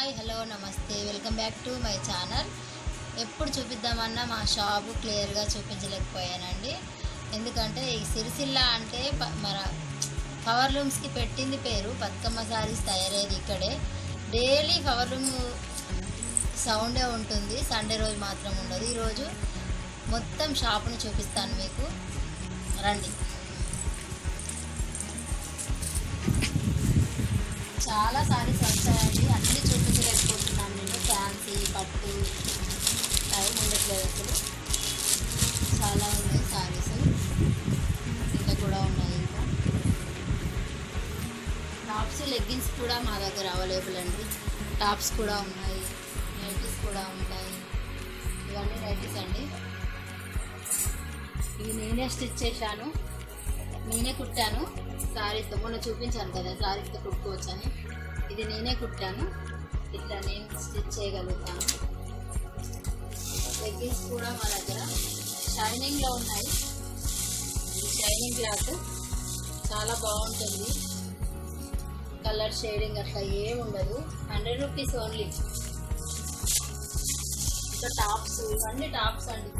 Hi hello నమస్తే welcome back to my channel. ఎప్పుడు చూపిద్దామన్నా మా షాపు క్లియర్గా చూపించలేకపోయానండి. ఎందుకంటే ఈ సిరిసిల్ల అంటే మన పవర్ లూమ్స్కి పెట్టింది పేరు. బతుకమ్మ సారీస్ తయారయ్యేది ఇక్కడే. డైలీ పవర్ లూమ్ సౌండే ఉంటుంది, సండే రోజు మాత్రం ఉండదు. ఈరోజు మొత్తం షాపుని చూపిస్తాను మీకు, రండి. చాలా సారీస్ వచ్చాయండి, అన్నీ చూపించలేకపోతున్నాను నేను. ఫ్యాన్సీ పట్టు టైం ఉండట్లేదు అసలు. చాలా ఉన్నాయి సారీస్, ఇంకా కూడా ఉన్నాయి. ఇంకా టాప్స్ లెగ్గిన్స్ కూడా మా దగ్గర అవైలబుల్ అండి. టాప్స్ కూడా ఉన్నాయి, నైటీస్ కూడా ఉంటాయి. ఇవన్నీ నైటీస్ అండి. ఇవి నేనే స్టిచ్ చేశాను, నేనే కుట్టాను. సారీతో మొన్న చూపించాను కదా, సారీతో కుట్టుకోవచ్చని. ఇది నేనే కుట్టాను, ఇట్లా నేను స్టిచ్ చేయగలుగుతాను. లెగ్గిన్స్ కూడా మా దగ్గర షైనింగ్లో ఉన్నాయి. ఇది షైనింగ్ క్లాత్, చాలా బాగుంటుంది. కలర్ షేడింగ్ అట్లా ఏమి ఉండదు. 100 రూపీస్ ఓన్లీ. ఇంకా టాప్స్, ఇవన్నీ టాప్స్ అండి,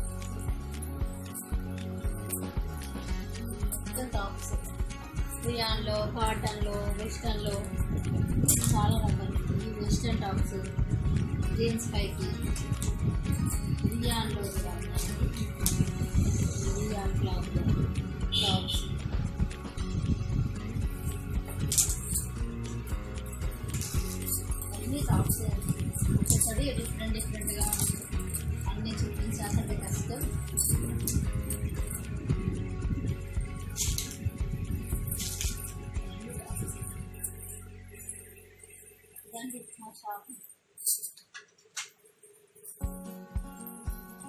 టాప్స్ రియాన్లో, కాటన్లో, వెస్టర్న్లో చాలా రకాలు. ఈ వెస్టర్న్ టాప్స్ జీన్స్ పైకి, రియాన్లో రియాన్ క్లాత్ టాప్స్. అన్నీ టాప్స్ ఒకసారి డిఫరెంట్గా అన్నీ చూపించాలంటే కష్టం. షాప్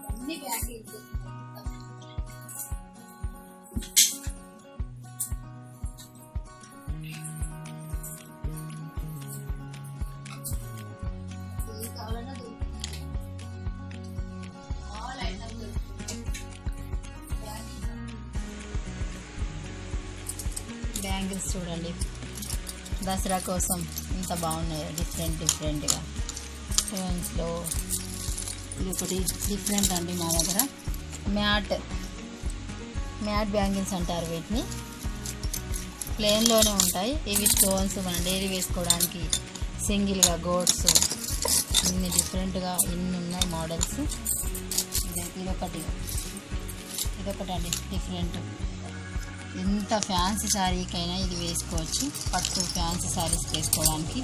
అన్ని బ్యాంగిల్స్, ఏది కావాలన్నా దొరుకుతుంది. ఆల్ ఐటమ్స్ దొరుకుతుంది. బ్యాంగిల్స్ చూడండి, దసరా కోసం ఇంత బాగున్నాయి. డిఫరెంట్గా స్టోన్స్లో ఇది ఒకటి డిఫరెంట్ అండి. మా దగ్గర మ్యాట్ బ్యాంగిల్స్ అంటారు వీటిని. ప్లెయిన్లోనే ఉంటాయి. ఇవి స్టోన్స్ మనం డైలీ వేసుకోవడానికి సింగిల్గా గోడ్స్, ఇన్ని డిఫరెంట్గా ఇన్ని ఉన్నాయి మోడల్స్. ఇదొకటి అండి డిఫరెంట్. ఎంత ఫ్యాన్సీ శారీకైనా ఇది వేసుకోవచ్చు. పట్టు ఫ్యాన్సీ శారీస్కి వేసుకోవడానికి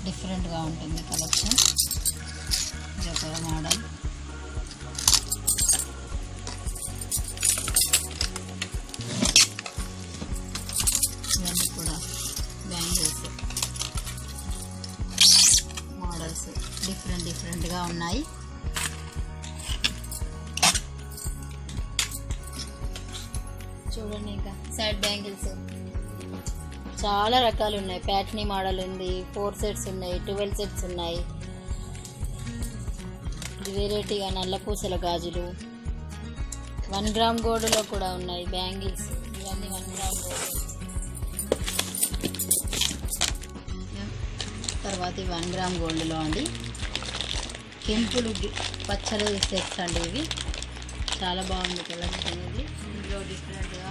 డిఫరెంట్గా ఉంటుంది కలెక్షన్. ఇది ఒక మోడల్. ఇవన్నీ కూడా బ్యాంగిల్స్ మోడల్స్ డిఫరెంట్గా ఉన్నాయి. చూడండి, ఇంకా సైడ్ బ్యాంగిల్స్ చాలా రకాలు ఉన్నాయి. ప్యాట్నీ మోడల్ ఉంది, 4 సెట్స్ ఉన్నాయి, 12 సెట్స్ ఉన్నాయి. ఇది వెరైటీగా నల్ల పూసల గాజులు, 1 గ్రామ్ గోల్డ్లో కూడా ఉన్నాయి బ్యాంగిల్స్. ఇవన్నీ 1 గ్రామ్ గోల్డ్. తర్వాత 1 గ్రామ్ గోల్డ్లో అండి కెంపులు పచ్చలు సెట్స్ అండి. ఇవి చాలా బాగుంది కలెక్షన్ అనేది. ఇందులో డిఫరెంట్గా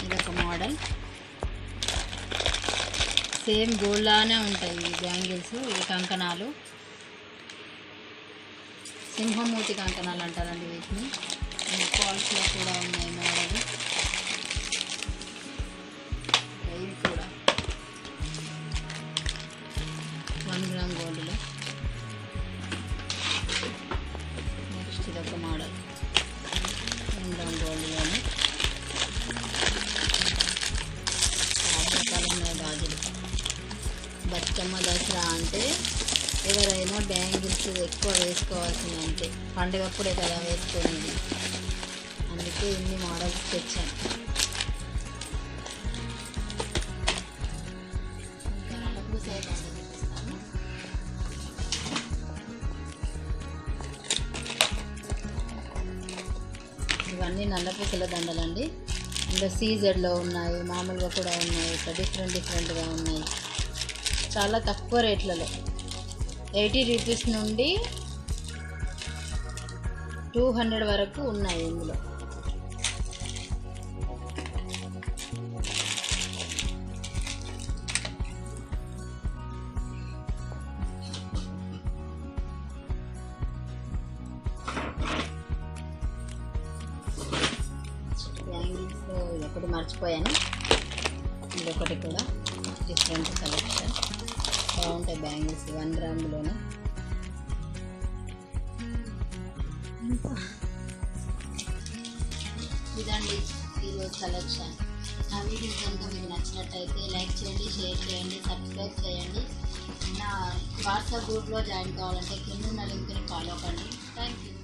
ఇదొక మోడల్. సేమ్ గోల్డ్ లానే ఉంటాయి ఈ బ్యాంగిల్స్. ఇవి కంకణాలు, సింహమూర్తి కంకణాలు అంటారండి వీటిని. ఫాల్స్లో కూడా ఉన్నాయి మోడల్. ఇవి కూడా 1 గ్రామ్ గోల్డ్లో. నెక్స్ట్ ఇదొక మోడల్ 1 గ్రామ్ గోల్డ్లోనే. చాలా రకాలు ఉన్నాయి గాజులు. బతుకమ్మ దసరా అంటే ఎవరైనా బ్యాంగిల్స్ ఎక్కువ వేసుకోవాల్సింది. అంతే, పండుగప్పుడే కదా వేసుకునేది. అందుకే ఇన్ని మోడల్స్ తెచ్చాను. ఇవన్నీ నల్లపూసల దండలండి. ఇందులో సీజెడ్లో ఉన్నాయి, మామూలుగా కూడా ఉన్నాయి. ఇట్లా డిఫరెంట్గా ఉన్నాయి. చాలా తక్కువ రేట్లలో 80 రూపీస్ నుండి 200 వరకు ఉన్నాయి ఇందులో. బ్యాంగిల్స్లో ఒకటి మర్చిపోయాను, ఇదొకటి కూడా డిఫరెంట్ కలెక్షన్. బాగుంటాయి బ్యాంగిల్స్ 1 గ్రామ్లోనే. ఇదండి ఈరోజు కలెక్షన్. నా వీడియోస్ కనుక మీకు నచ్చినట్టయితే లైక్ చేయండి, షేర్ చేయండి, సబ్స్క్రైబ్ చేయండి. నా వాట్సాప్ గ్రూప్లో జాయిన్ కావాలంటే కింద ఉన్న లింక్ని ఫాలో కండి. Thank you.